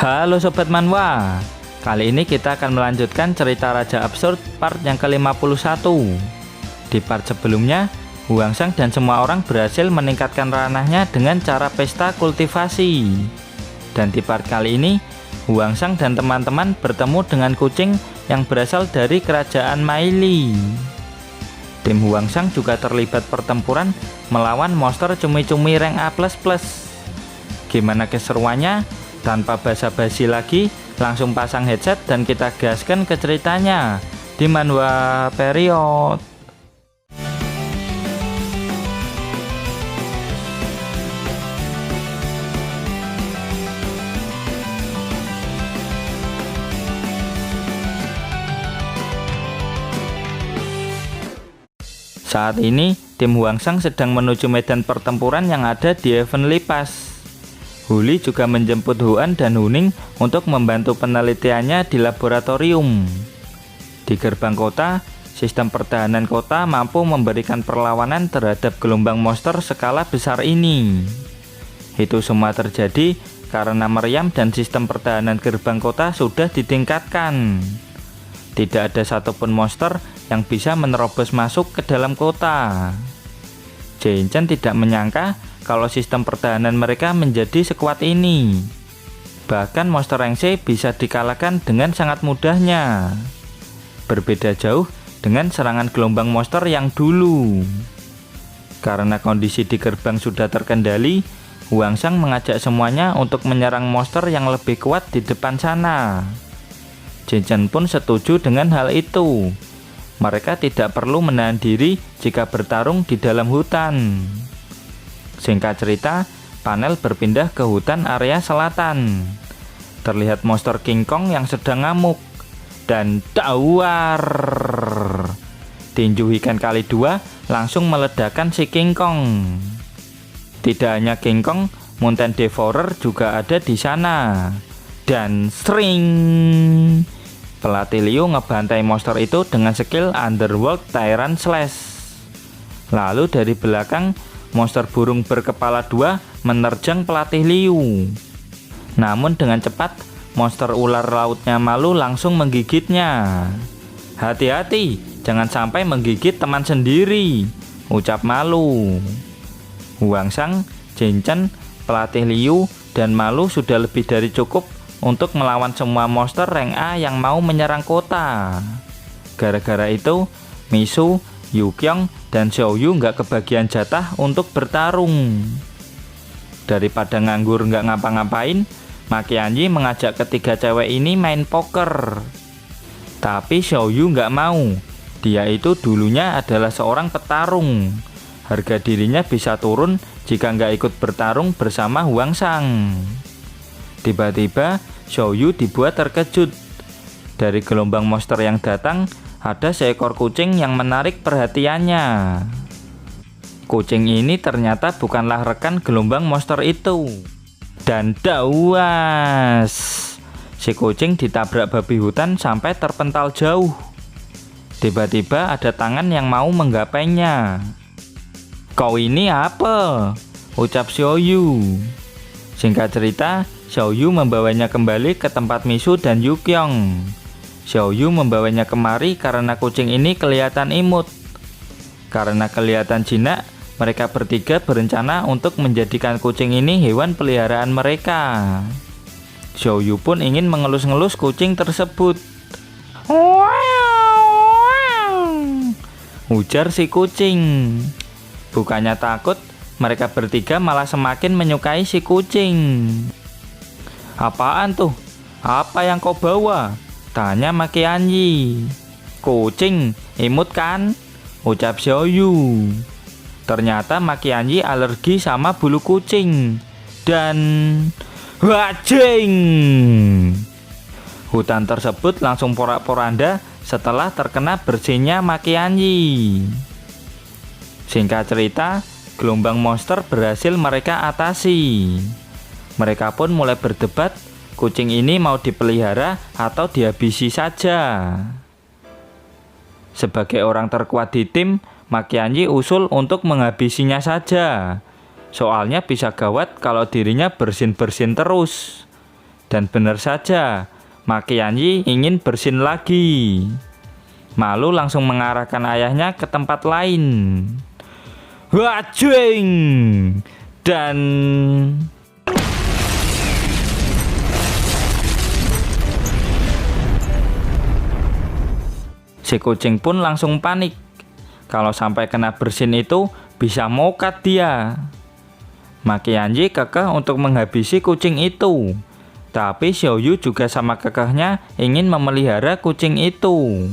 Halo Sobat Manhwa, kali ini kita akan melanjutkan cerita Raja Absurd part yang ke-51. Di part sebelumnya, Hwangsang dan semua orang berhasil meningkatkan ranahnya dengan cara pesta kultivasi. Dan di part kali ini, Hwangsang dan teman-teman bertemu dengan kucing yang berasal dari kerajaan Maili. Tim Hwangsang juga terlibat pertempuran melawan monster cumi-cumi rank A++. Gimana keseruannya? Tanpa basa-basi lagi, langsung pasang headset dan kita gaskan ke ceritanya di Manhwa Period. Saat ini, tim Hwangsang sedang menuju medan pertempuran yang ada di Heavenly Pass. Huli juga menjemput Huan dan Huning untuk membantu penelitiannya di laboratorium. Di gerbang kota, sistem pertahanan kota mampu memberikan perlawanan terhadap gelombang monster skala besar ini. Itu semua terjadi karena meriam dan sistem pertahanan gerbang kota sudah ditingkatkan. Tidak ada satupun monster yang bisa menerobos masuk ke dalam kota. Jae-in-chan tidak menyangka kalau sistem pertahanan mereka menjadi sekuat ini. Bahkan monster rank C bisa dikalahkan dengan sangat mudahnya. Berbeda jauh dengan serangan gelombang monster yang dulu. Karena kondisi di gerbang sudah terkendali, Hwangsang mengajak semuanya untuk menyerang monster yang lebih kuat di depan sana. Jae-in-chan pun setuju dengan hal itu. Mereka tidak perlu menahan diri jika bertarung di dalam hutan. Singkat cerita, panel berpindah ke hutan area selatan. Terlihat monster King Kong yang sedang ngamuk. Dan dawar! Tinju ikan kali dua langsung meledakkan si King Kong. Tidak hanya King Kong, Mountain Devourer juga ada di sana. Dan sering! Pelatih Liu ngebantai monster itu dengan skill Underworld Tyrant Slash. Lalu dari belakang, monster burung berkepala dua menerjang pelatih Liu. Namun dengan cepat, monster ular lautnya Malu langsung menggigitnya. Hati-hati, jangan sampai menggigit teman sendiri, ucap Malu. Hwangsang, Jae-in-chan, pelatih Liu, dan Malu sudah lebih dari cukup untuk melawan semua monster rank A yang mau menyerang kota. Gara-gara itu, Misu, Yukyong, dan Xiaoyu nggak kebagian jatah untuk bertarung. Daripada nganggur nggak ngapa-ngapain, Makianji mengajak ketiga cewek ini main poker. Tapi Xiaoyu nggak mau. Dia itu dulunya adalah seorang petarung. Harga dirinya bisa turun jika nggak ikut bertarung bersama Hwangsang. Tiba-tiba, Xiaoyu dibuat terkejut. Dari gelombang monster yang datang, ada seekor kucing yang menarik perhatiannya. Kucing ini ternyata bukanlah rekan gelombang monster itu. Dan dawas! Si kucing ditabrak babi hutan sampai terpental jauh. Tiba-tiba ada tangan yang mau menggapainya. "Kau ini apa?" ucap Xiaoyu. Singkat cerita, Xiaoyu membawanya kembali ke tempat Misu dan Yukyong. Xiaoyu membawanya kemari karena kucing ini kelihatan imut. Karena kelihatan jinak, mereka bertiga berencana untuk menjadikan kucing ini hewan peliharaan mereka. Xiaoyu pun ingin mengelus-ngelus kucing tersebut. Ujar si kucing. Bukannya takut, mereka bertiga malah semakin menyukai si kucing. "Apaan tuh? Apa yang kau bawa?" tanya Makianji. "Kucing, imut kan?" ucap Xiaoyu. Ternyata Makianji alergi sama bulu kucing. Dan wajing! Hutan tersebut langsung porak-poranda setelah terkena bersihnya Makianji. Singkat cerita, gelombang monster berhasil mereka atasi. Mereka pun mulai berdebat, kucing ini mau dipelihara atau dihabisi saja. Sebagai orang terkuat di tim, Makianji usul untuk menghabisinya saja. Soalnya bisa gawat kalau dirinya bersin-bersin terus. Dan benar saja, Makianyi ingin bersin lagi. Malu langsung mengarahkan ayahnya ke tempat lain. Wajing! Dan si kucing pun langsung panik. Kalau sampai kena bersin itu bisa mokat dia. Makianyi kekeh untuk menghabisi kucing itu. Tapi Xiaoyu juga sama kekehnya ingin memelihara kucing itu.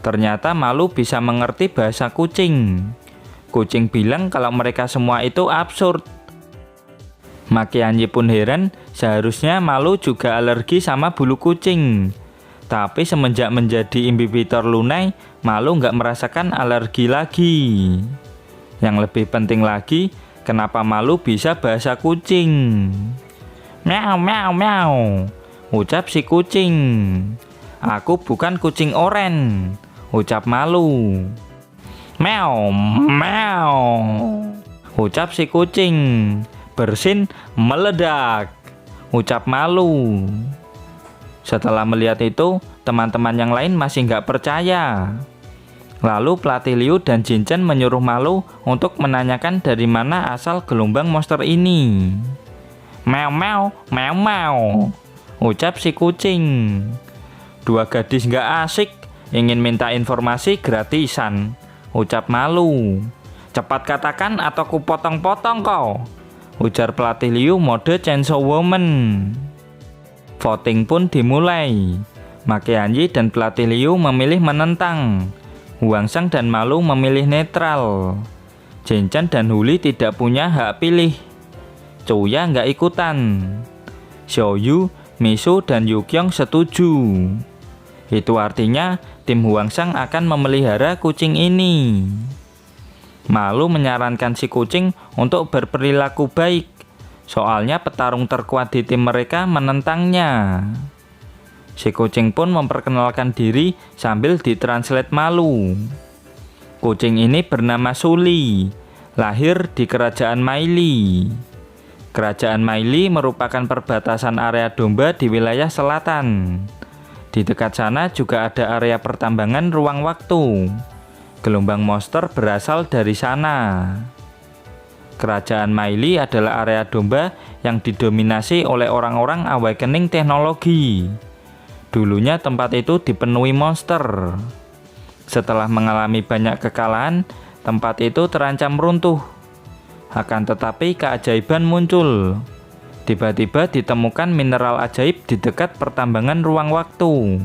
Ternyata Malu bisa mengerti bahasa kucing. Kucing bilang kalau mereka semua itu absurd. Makianyi pun heran, seharusnya Malu juga alergi sama bulu kucing. Tapi semenjak menjadi imbibitor Lunai, Malu nggak merasakan alergi lagi. Yang lebih penting lagi, kenapa Malu bisa bahasa kucing? Meow, meow, meow, ucap si kucing. Aku bukan kucing oren, ucap Malu. Meow, meow, ucap si kucing. Bersin meledak, ucap Malu. Setelah melihat itu, teman-teman yang lain masih nggak percaya. Lalu pelatih Liu dan Jinchen menyuruh Malu untuk menanyakan dari mana asal gelombang monster ini. Meow, meow, meow, meow, ucap si kucing. Dua gadis nggak asik ingin minta informasi gratisan, ucap Malu. Cepat katakan atau ku potong-potong kau, ujar pelatih Liu mode Chainsaw Woman. Voting pun dimulai. Makianyi dan pelatih Liu memilih menentang. Huangsang dan Malu memilih netral. Jinchen dan Huli tidak punya hak pilih. Chuya nggak ikutan. Xiaoyu, Misu, dan Yukyong setuju. Itu artinya tim Huangsang akan memelihara kucing ini. Malu menyarankan si kucing untuk berperilaku baik. Soalnya petarung terkuat di tim mereka menentangnya. Si kucing pun memperkenalkan diri sambil ditranslate Malu. Kucing ini bernama Suli, lahir di kerajaan Maili. Kerajaan Maili merupakan perbatasan area domba di wilayah selatan. Di dekat sana juga ada area pertambangan ruang waktu. Gelombang monster berasal dari sana. Kerajaan Maili adalah area domba yang didominasi oleh orang-orang awakening teknologi. Dulunya tempat itu dipenuhi monster. Setelah mengalami banyak kekalahan, tempat itu terancam runtuh. Akan tetapi keajaiban muncul. Tiba-tiba ditemukan mineral ajaib di dekat pertambangan ruang waktu.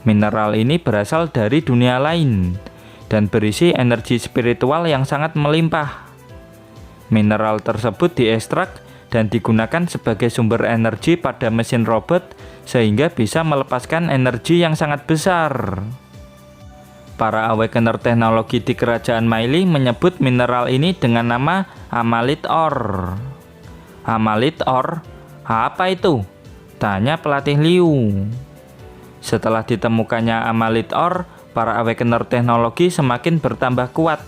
Mineral ini berasal dari dunia lain dan berisi energi spiritual yang sangat melimpah. Mineral tersebut diekstrak dan digunakan sebagai sumber energi pada mesin robot sehingga bisa melepaskan energi yang sangat besar. Para awakener teknologi di kerajaan Maili menyebut mineral ini dengan nama Amalith Ore. Amalith Ore? Apa itu? Tanya pelatih Liu. Setelah ditemukannya Amalith Ore, para awakener teknologi semakin bertambah kuat.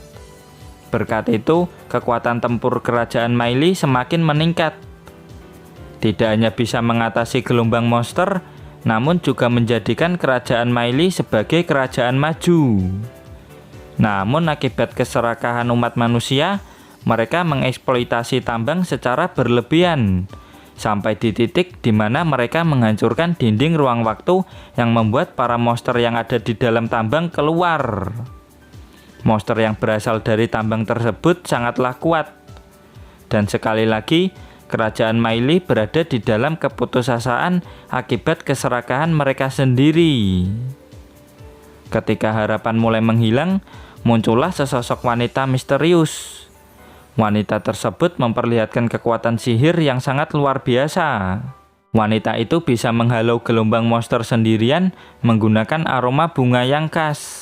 Berkat itu, kekuatan tempur kerajaan Maili semakin meningkat. Tidak hanya bisa mengatasi gelombang monster, namun juga menjadikan kerajaan Maili sebagai kerajaan maju. Namun akibat keserakahan umat manusia, mereka mengeksploitasi tambang secara berlebihan, sampai di titik di mana mereka menghancurkan dinding ruang waktu yang membuat para monster yang ada di dalam tambang keluar. Monster yang berasal dari tambang tersebut sangatlah kuat. Dan sekali lagi, kerajaan Maili berada di dalam keputusasaan akibat keserakahan mereka sendiri. Ketika harapan mulai menghilang, muncullah sesosok wanita misterius. Wanita tersebut memperlihatkan kekuatan sihir yang sangat luar biasa. Wanita itu bisa menghalau gelombang monster sendirian menggunakan aroma bunga yang khas.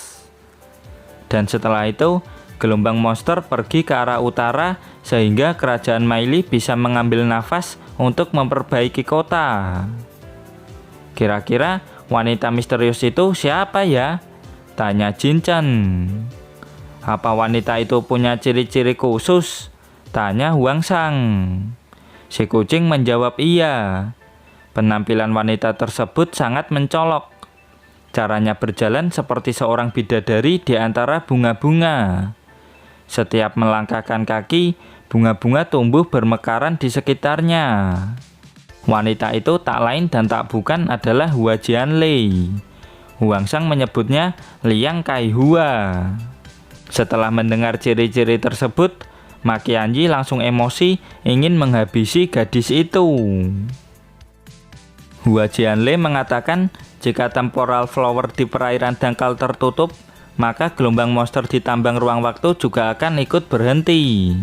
Dan setelah itu, gelombang monster pergi ke arah utara sehingga kerajaan Maili bisa mengambil nafas untuk memperbaiki kota. Kira-kira wanita misterius itu siapa ya? Tanya Jinchen. Apa wanita itu punya ciri-ciri khusus? Tanya Huangsang. Si kucing menjawab iya. Penampilan wanita tersebut sangat mencolok. Caranya berjalan seperti seorang bidadari di antara bunga-bunga. Setiap melangkahkan kaki, bunga-bunga tumbuh bermekaran di sekitarnya. Wanita itu tak lain dan tak bukan adalah Hua Jianlei. Huangsang menyebutnya Liang Kaihua. Setelah mendengar ciri-ciri tersebut, Ma Qianyi langsung emosi ingin menghabisi gadis itu. Hua Jianlei mengatakan jika temporal flower di perairan dangkal tertutup, maka gelombang monster di tambang ruang waktu juga akan ikut berhenti.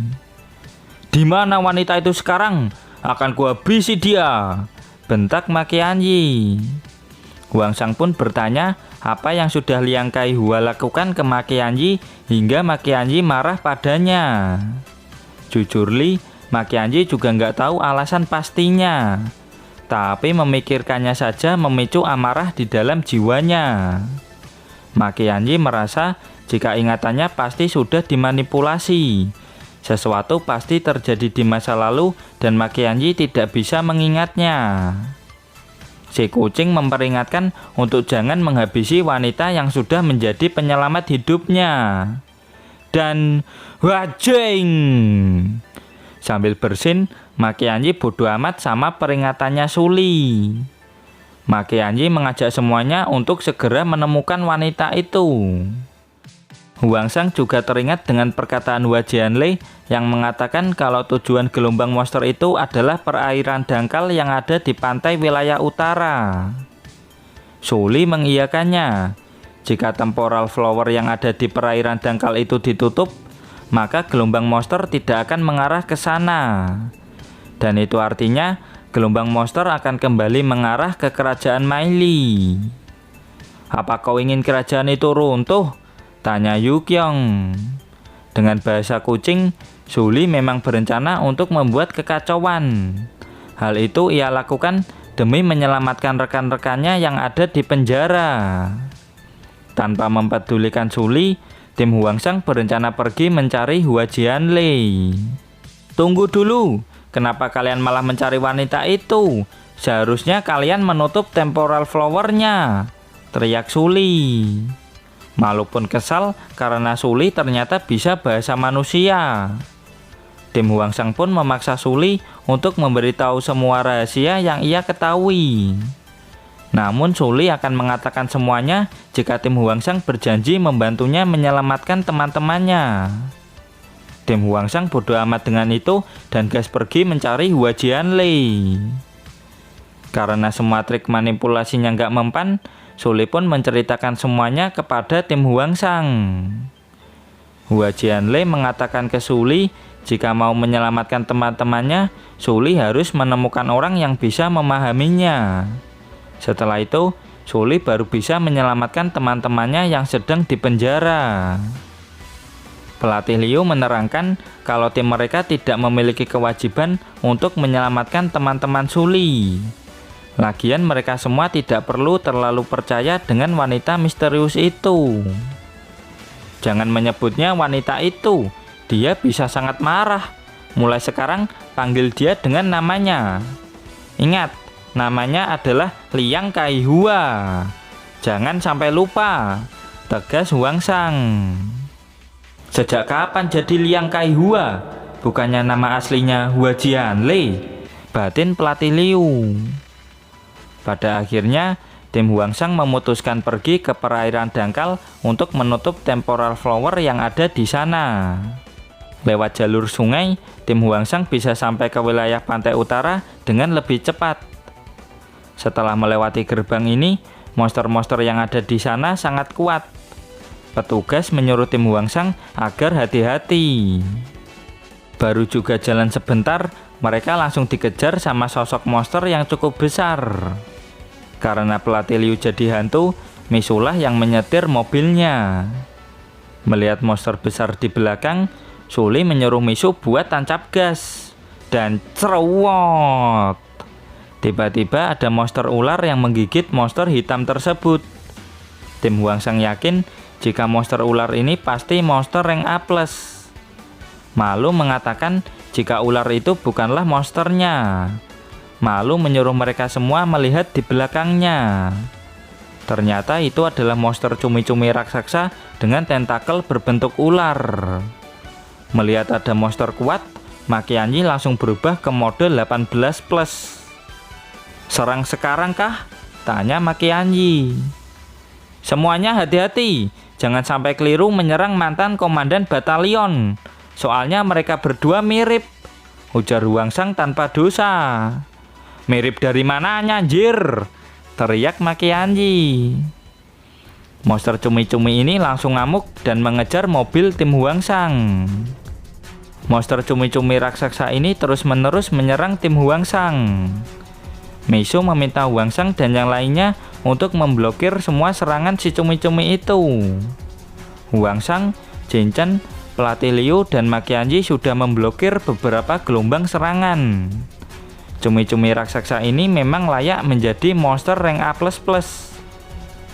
Di mana wanita itu sekarang? Akan kuhabisi dia, bentak Ma Qianyi. Huangsang pun bertanya apa yang sudah Liang Kaihua lakukan ke Ma Qianyi hingga Ma Qianyi marah padanya. Jujur Li, Ma Qianyi juga nggak tahu alasan pastinya, tapi memikirkannya saja memicu amarah di dalam jiwanya. Ma Qianyi merasa jika ingatannya pasti sudah dimanipulasi. Sesuatu pasti terjadi di masa lalu dan Ma Qianyi tidak bisa mengingatnya. Si kucing memperingatkan untuk jangan menghabisi wanita yang sudah menjadi penyelamat hidupnya. Dan wajeng! Sambil bersin, Ma Qianyi bodoh amat sama peringatannya Suli. Ma Qianyi mengajak semuanya untuk segera menemukan wanita itu. Huangsang juga teringat dengan perkataan Hua Jianlei yang mengatakan kalau tujuan gelombang monster itu adalah perairan dangkal yang ada di pantai wilayah utara. Suli mengiyakannya. Jika temporal flower yang ada di perairan dangkal itu ditutup, maka gelombang monster tidak akan mengarah ke sana. Dan itu artinya gelombang monster akan kembali mengarah ke kerajaan Maili. Apa kau ingin kerajaan itu runtuh? Tanya Yu Qiong. Dengan bahasa kucing, Suli memang berencana untuk membuat kekacauan. Hal itu ia lakukan demi menyelamatkan rekan-rekannya yang ada di penjara. Tanpa mempedulikan Suli, tim Huangsang berencana pergi mencari Hua Jianlei. Tunggu dulu, kenapa kalian malah mencari wanita itu? Seharusnya kalian menutup temporal flowernya, teriak Suli. Malu pun kesal karena Suli ternyata bisa bahasa manusia. Tim Huangsang pun memaksa Suli untuk memberitahu semua rahasia yang ia ketahui. Namun Suli akan mengatakan semuanya jika tim Huangsang berjanji membantunya menyelamatkan teman-temannya. Tim Huangsang bodoh amat dengan itu dan gas pergi mencari Hua Jianlei. Karena semua trik manipulasinya nggak mempan, Suli pun menceritakan semuanya kepada tim Huangsang. Hua Jianlei mengatakan ke Suli jika mau menyelamatkan teman-temannya, Suli harus menemukan orang yang bisa memahaminya. Setelah itu, Suli baru bisa menyelamatkan teman-temannya yang sedang dipenjara. Pelatih Liu menerangkan kalau tim mereka tidak memiliki kewajiban untuk menyelamatkan teman-teman Suli. Lagian mereka semua tidak perlu terlalu percaya dengan wanita misterius itu. Jangan menyebutnya wanita itu, dia bisa sangat marah. Mulai sekarang panggil dia dengan namanya. Ingat, namanya adalah Liang Kaihua. Jangan sampai lupa, tegas Huangsang. Sejak kapan jadi Liang Kaihua? Bukannya nama aslinya Hua Jianlei, batin pelatih Liu. Pada akhirnya, tim Huangsang memutuskan pergi ke perairan dangkal untuk menutup temporal flower yang ada di sana. Lewat jalur sungai, tim Huangsang bisa sampai ke wilayah pantai utara dengan lebih cepat. Setelah melewati gerbang ini, monster-monster yang ada di sana sangat kuat. Petugas menyuruh tim Huangsang agar hati-hati. Baru juga jalan sebentar, mereka langsung dikejar sama sosok monster yang cukup besar. Karena pelatih Liu jadi hantu, Misulah yang menyetir mobilnya. Melihat monster besar di belakang, Suli menyuruh Misu buat tancap gas. Dan cerewot! Tiba-tiba ada monster ular yang menggigit monster hitam tersebut. Tim Huangsang yakin jika monster ular ini pasti monster rank A+. Malu mengatakan jika ular itu bukanlah monsternya. malu menyuruh mereka semua melihat di belakangnya. Ternyata itu adalah monster cumi-cumi raksasa dengan tentakel berbentuk ular. Melihat ada monster kuat, Makianji langsung berubah ke mode 18+. "Serang sekarang kah?" tanya Makianji. "Semuanya hati-hati, jangan sampai keliru menyerang mantan komandan batalion. Soalnya mereka berdua mirip," ujar Huangsang tanpa dosa. "Mirip dari mananya, anjir?" teriak Makianji. Monster cumi-cumi ini langsung ngamuk dan mengejar mobil tim Huangsang. Monster cumi-cumi raksasa ini terus-menerus menyerang tim Huangsang. Meishu meminta Huangsang dan yang lainnya untuk memblokir semua serangan si cumi-cumi itu. Huangsang, Jin Chen, pelatih Liu, dan Makianji sudah memblokir beberapa gelombang serangan. Cumi-cumi raksasa ini memang layak menjadi monster rank A++.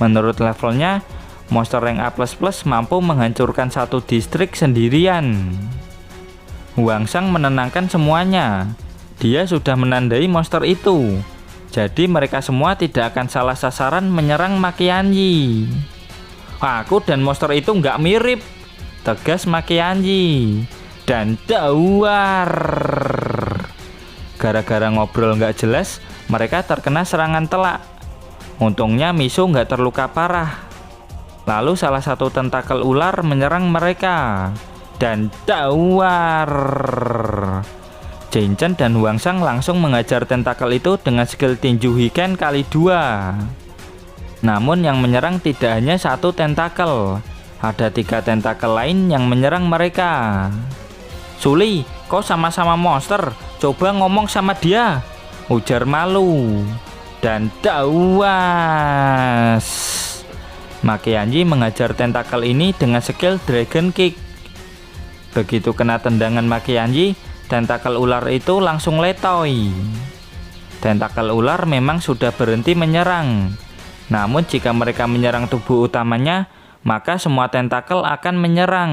Menurut levelnya, monster rank A++ mampu menghancurkan satu distrik sendirian. Huangsang menenangkan semuanya. Dia sudah menandai monster itu. Jadi mereka semua tidak akan salah sasaran menyerang Makianji. "Aku dan monster itu nggak mirip," tegas Makianji. Dan dawar. Gara-gara ngobrol nggak jelas, mereka terkena serangan telak. Untungnya Meishu nggak terluka parah. Lalu salah satu tentakel ular menyerang mereka. Dan dawar. Jin Chen dan Huangsang langsung mengajar tentakel itu dengan skill tinju Hiken kali 2. Namun yang menyerang tidak hanya satu tentakel, ada 3 tentakel lain yang menyerang mereka. "Suli, kau sama-sama monster, coba ngomong sama dia," ujar Malu. Dan dawas. Makianji mengajar tentakel ini dengan skill Dragon Kick. Begitu kena tendangan Makianji, tentakel ular itu langsung letoy. Tentakel ular memang sudah berhenti menyerang. Namun jika mereka menyerang tubuh utamanya, maka semua tentakel akan menyerang.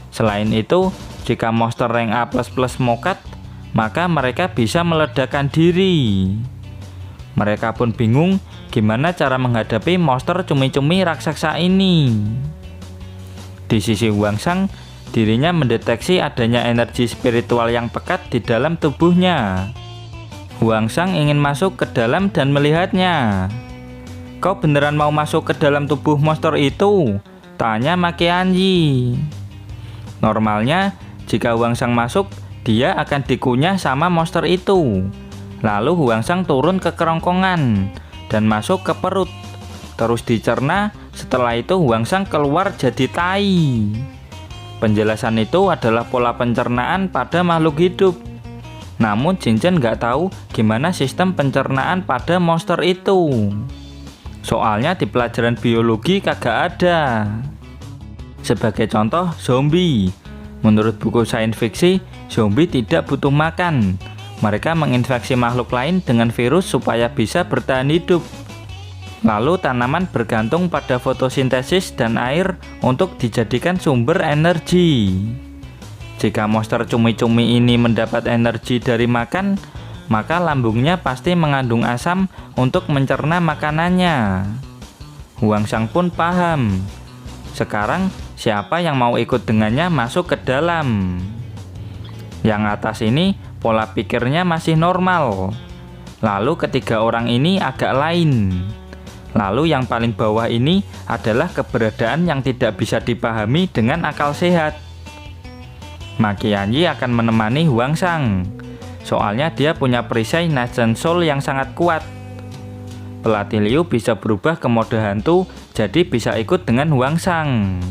Selain itu, jika monster rank A++ mokat, maka mereka bisa meledakkan diri. Mereka pun bingung gimana cara menghadapi monster cumi-cumi raksasa ini. Di sisi Huangsang, dirinya mendeteksi adanya energi spiritual yang pekat di dalam tubuhnya. Huangsang ingin masuk ke dalam dan melihatnya. "Kau beneran mau masuk ke dalam tubuh monster itu?" tanya Makianji. Normalnya, jika Huangsang masuk, dia akan dikunyah sama monster itu. Lalu Huangsang turun ke kerongkongan dan masuk ke perut. Terus dicerna, setelah itu Huangsang keluar jadi tai. Penjelasan itu adalah pola pencernaan pada makhluk hidup. Namun Jin Chen nggak tahu gimana sistem pencernaan pada monster itu. Soalnya di pelajaran biologi kagak ada. Sebagai contoh, zombie. Menurut buku sains fiksi, zombie tidak butuh makan. Mereka menginfeksi makhluk lain dengan virus supaya bisa bertahan hidup. Lalu tanaman bergantung pada fotosintesis dan air untuk dijadikan sumber energi. Jika monster cumi-cumi ini mendapat energi dari makan, maka lambungnya pasti mengandung asam untuk mencerna makanannya. Huangsang pun paham. Sekarang siapa yang mau ikut dengannya masuk ke dalam? Yang atas ini pola pikirnya masih normal. Lalu ketiga orang ini agak lain. Lalu yang paling bawah ini adalah keberadaan yang tidak bisa dipahami dengan akal sehat. Makianji akan menemani Huangsang. Soalnya dia punya perisai Nation Soul yang sangat kuat. Pelatih Liu bisa berubah ke mode hantu, jadi bisa ikut dengan Huangsang.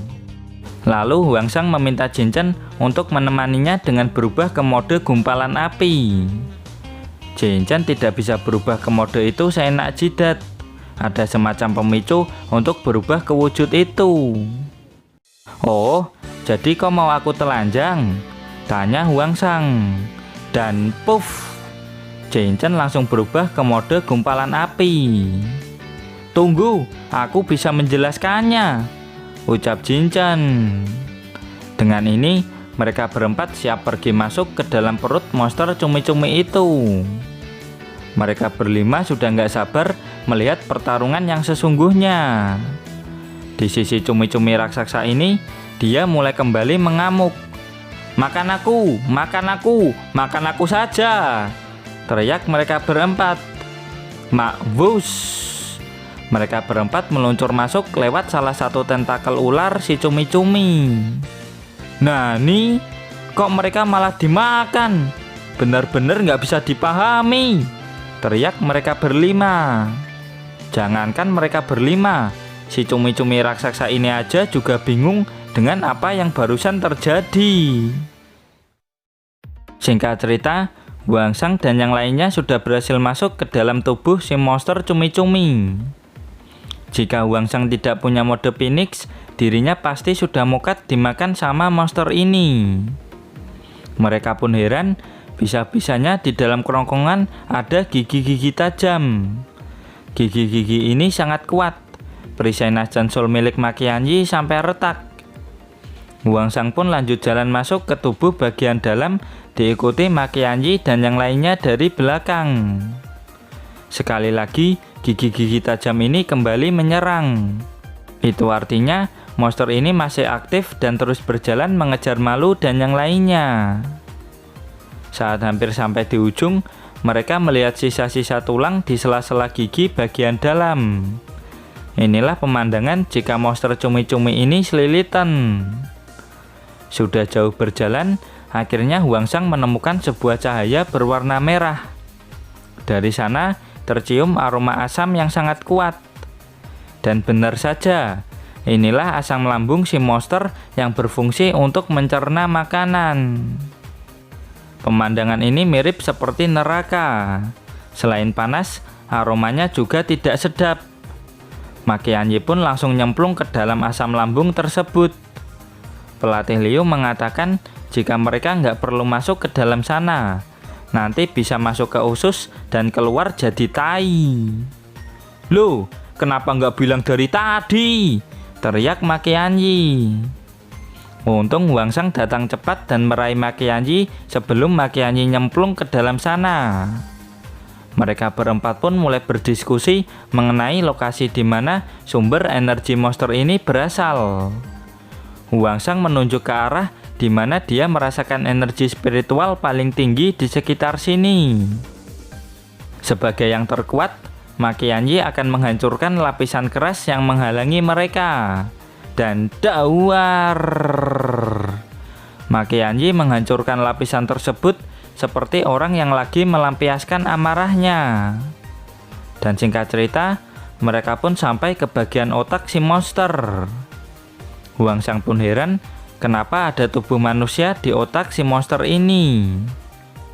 Lalu Huangsang meminta Jin Chen untuk menemaninya dengan berubah ke mode gumpalan api. Jin Chen tidak bisa berubah ke mode itu seenak jidat. Ada semacam pemicu untuk berubah ke wujud itu. "Oh, jadi kau mau aku telanjang?" tanya Huangsang. Dan puff, Jin Chen langsung berubah ke mode gumpalan api. "Tunggu, aku bisa menjelaskannya," ucap Jin Chen. Dengan ini, mereka berempat siap pergi masuk ke dalam perut monster cumi-cumi itu. Mereka berlima sudah nggak sabar melihat pertarungan yang sesungguhnya. Di sisi cumi-cumi raksasa ini, dia mulai kembali mengamuk. "Makan aku, makan aku, makan aku saja!" teriak mereka berempat. Makvus! Mereka berempat meluncur masuk lewat salah satu tentakel ular si cumi-cumi. "Nah nih, kok mereka malah dimakan? Benar-benar nggak bisa dipahami!" teriak mereka berlima. Jangankan mereka berlima, si cumi-cumi raksasa ini aja juga bingung dengan apa yang barusan terjadi. Singkat cerita, Huangsang dan yang lainnya sudah berhasil masuk ke dalam tubuh si monster cumi-cumi. Jika Huangsang tidak punya mode Phoenix, dirinya pasti sudah mukat dimakan sama monster ini. Mereka pun heran, bisa-bisanya di dalam kerongkongan ada gigi-gigi tajam. Gigi-gigi ini sangat kuat. Perisai Najansol milik Makianji sampai retak. Huangsang pun lanjut jalan masuk ke tubuh bagian dalam, diikuti Makianji dan yang lainnya dari belakang. Sekali lagi, gigi-gigi tajam ini kembali menyerang. Itu artinya monster ini masih aktif dan terus berjalan mengejar Malu dan yang lainnya. Saat hampir sampai di ujung, mereka melihat sisa-sisa tulang di sela-sela gigi bagian dalam. Inilah pemandangan jika monster cumi-cumi ini selilitan. Sudah jauh berjalan, akhirnya Huangsang menemukan sebuah cahaya berwarna merah. Dari sana tercium aroma asam yang sangat kuat. Dan benar saja, inilah asam lambung si monster yang berfungsi untuk mencerna makanan. Pemandangan ini mirip seperti neraka. Selain panas, aromanya juga tidak sedap. Makianji pun langsung nyemplung ke dalam asam lambung tersebut. Pelatih Liu mengatakan jika mereka nggak perlu masuk ke dalam sana, nanti bisa masuk ke usus dan keluar jadi tai. "Loh, kenapa nggak bilang dari tadi?" teriak Makianji. Untung Huangsang datang cepat dan meraih Makianji sebelum Makianji nyemplung ke dalam sana. Mereka berempat pun mulai berdiskusi mengenai lokasi di mana sumber energi monster ini berasal. Huangsang menunjuk ke arah di mana dia merasakan energi spiritual paling tinggi di sekitar sini. Sebagai yang terkuat, Makianji akan menghancurkan lapisan keras yang menghalangi mereka. Dan dawar! Makianji menghancurkan lapisan tersebut seperti orang yang lagi melampiaskan amarahnya. Dan singkat cerita, mereka pun sampai ke bagian otak si monster. Huangsang pun heran, kenapa ada tubuh manusia di otak si monster ini.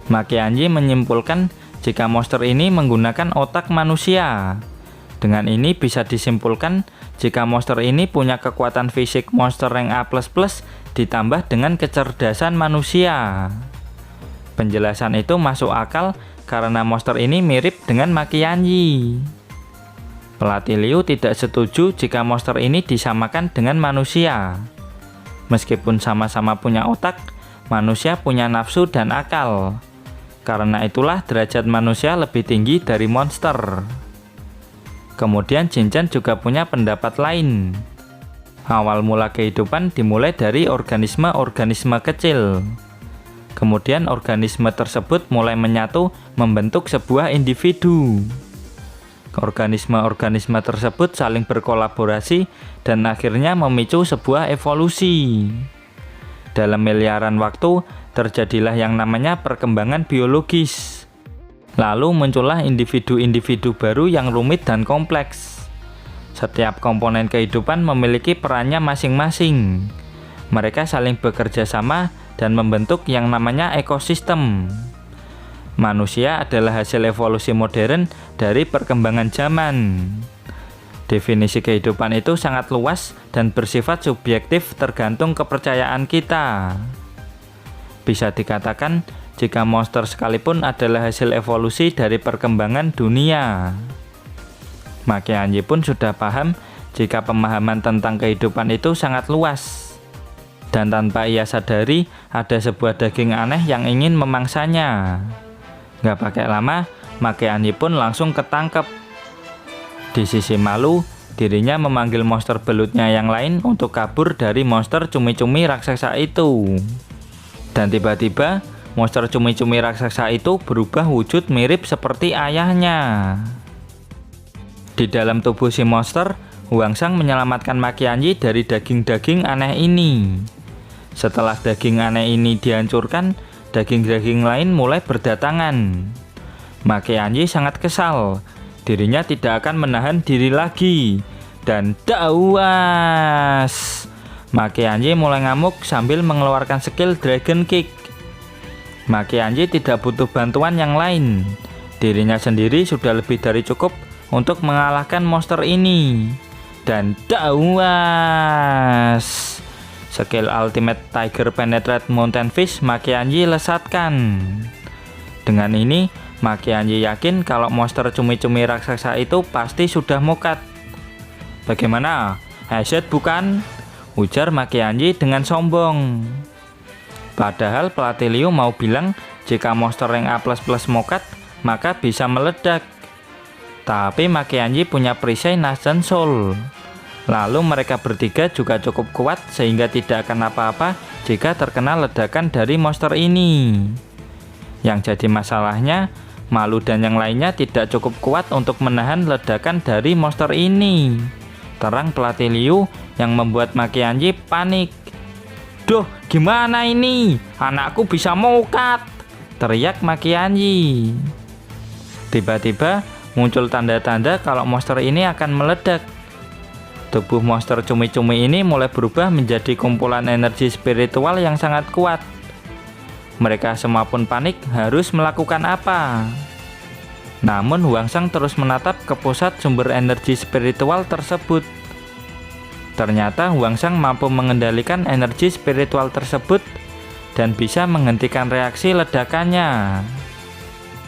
Makianji menyimpulkan jika monster ini menggunakan otak manusia. Dengan ini bisa disimpulkan jika monster ini punya kekuatan fisik monster rank A++ ditambah dengan kecerdasan manusia. Penjelasan itu masuk akal karena monster ini mirip dengan Makianji. Pelatih Liu tidak setuju jika monster ini disamakan dengan manusia. Meskipun sama-sama punya otak, manusia punya nafsu dan akal. Karena itulah derajat manusia lebih tinggi dari monster. Kemudian Jinchen juga punya pendapat lain. Awal mula kehidupan dimulai dari organisme-organisme kecil. Kemudian organisme tersebut mulai menyatu membentuk sebuah individu. Organisme-organisme tersebut saling berkolaborasi dan akhirnya memicu sebuah evolusi. Dalam miliaran waktu, terjadilah yang namanya perkembangan biologis. Lalu muncullah individu-individu baru yang rumit dan kompleks. Setiap komponen kehidupan memiliki perannya masing-masing. Mereka saling bekerja sama dan membentuk yang namanya ekosistem. Manusia adalah hasil evolusi modern dari perkembangan zaman. Definisi kehidupan itu sangat luas dan bersifat subjektif tergantung kepercayaan kita. Bisa dikatakan, jika monster sekalipun adalah hasil evolusi dari perkembangan dunia. Makianji pun sudah paham jika pemahaman tentang kehidupan itu sangat luas. Dan tanpa ia sadari, ada sebuah daging aneh yang ingin memangsanya. Gak pakai lama, Makeanji pun langsung ketangkep. Di sisi Malu, dirinya memanggil monster belutnya yang lain untuk kabur dari monster cumi-cumi raksasa itu. Dan tiba-tiba monster cumi-cumi raksasa itu berubah wujud mirip seperti ayahnya. Di dalam tubuh si monster, Hwangsang menyelamatkan Makeanji dari daging-daging aneh ini. Setelah daging aneh ini dihancurkan, daging-daging lain mulai berdatangan. Makeanji sangat kesal. Dirinya tidak akan menahan diri lagi. Dan dawas! Makeanji mulai ngamuk sambil mengeluarkan skill Dragon Kick. Makeanji tidak butuh bantuan yang lain. Dirinya sendiri sudah lebih dari cukup untuk mengalahkan monster ini. Dan dawas! Skill Ultimate Tiger Penetrate Mountain Fish Makeanji lesatkan. Dengan ini, Makeanji yakin kalau monster cumi-cumi raksasa itu pasti sudah mukat. Bagaimana? Headset bukan? Ujar Makeanji dengan sombong. Padahal pelatih Liu mau bilang jika monster rank A++ mokat, maka bisa meledak. Tapi Makeanji punya perisai Nascent Soul. Lalu mereka bertiga juga cukup kuat sehingga tidak akan apa-apa jika terkena ledakan dari monster ini. Yang jadi masalahnya, Malu dan yang lainnya tidak cukup kuat untuk menahan ledakan dari monster ini. Terang pelatih Liu yang membuat Makeanji panik. "Duh, gimana ini? Anakku bisa mokat!" teriak Makeanji. Tiba-tiba muncul tanda-tanda kalau monster ini akan meledak. Tubuh monster cumi-cumi ini mulai berubah menjadi kumpulan energi spiritual yang sangat kuat. Mereka semua pun panik harus melakukan apa. Namun Hwangsang terus menatap ke pusat sumber energi spiritual tersebut. Ternyata Hwangsang mampu mengendalikan energi spiritual tersebut dan bisa menghentikan reaksi ledakannya.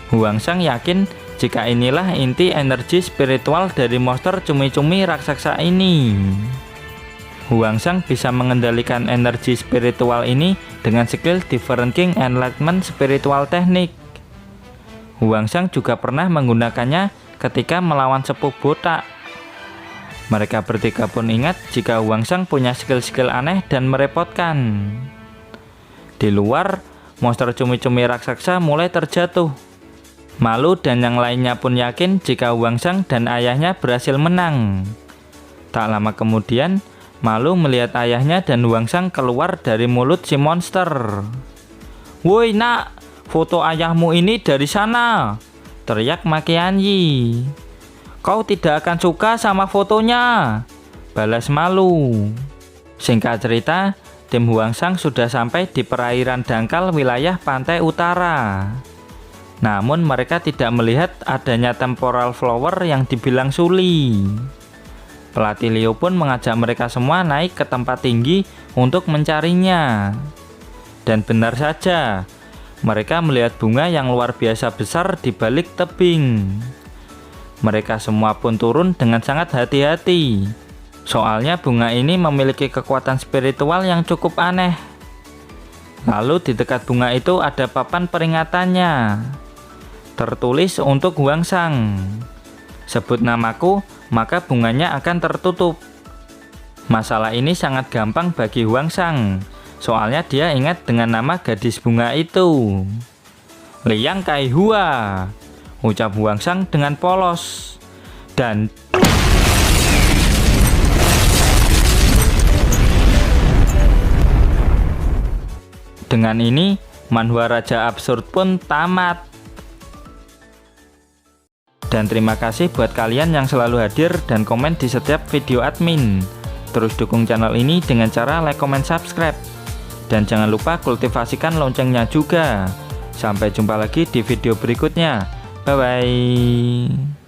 Hwangsang yakin jika inilah inti energi spiritual dari monster cumi-cumi raksasa ini. Hwangsang bisa mengendalikan energi spiritual ini dengan skill Different King Enlightenment Spiritual Technique. Hwangsang juga pernah menggunakannya ketika melawan sepuh botak. Mereka bertiga pun ingat jika Hwangsang punya skill-skill aneh dan merepotkan. Di luar, monster cumi-cumi raksasa mulai terjatuh. Malu dan yang lainnya pun yakin jika Hwangsang dan ayahnya berhasil menang. Tak lama kemudian, Malu melihat ayahnya dan Hwangsang keluar dari mulut si monster. "Woi nak, foto ayahmu ini dari sana!" teriak Makeanji. "Kau tidak akan suka sama fotonya," balas Malu. Singkat cerita, tim Hwangsang sudah sampai di perairan dangkal wilayah pantai utara. Namun mereka tidak melihat adanya temporal flower yang dibilang Suli. Pelatih Liu pun mengajak mereka semua naik ke tempat tinggi untuk mencarinya. Dan benar saja, mereka melihat bunga yang luar biasa besar di balik tebing. Mereka semua pun turun dengan sangat hati-hati. Soalnya bunga ini memiliki kekuatan spiritual yang cukup aneh. Lalu di dekat bunga itu ada papan peringatannya. Tertulis untuk Hwangsang. "Sebut namaku, maka bunganya akan tertutup." Masalah ini sangat gampang bagi Hwangsang. Soalnya dia ingat dengan nama gadis bunga itu. "Liang Kaihua," ucap Hwangsang dengan polos. Dan dengan ini, manhwa Raja Absurd pun tamat. Dan terima kasih buat kalian yang selalu hadir dan komen di setiap video admin. Terus dukung channel ini dengan cara like, comment, subscribe. Dan jangan lupa kultivasikan loncengnya juga. Sampai jumpa lagi di video berikutnya. Bye-bye.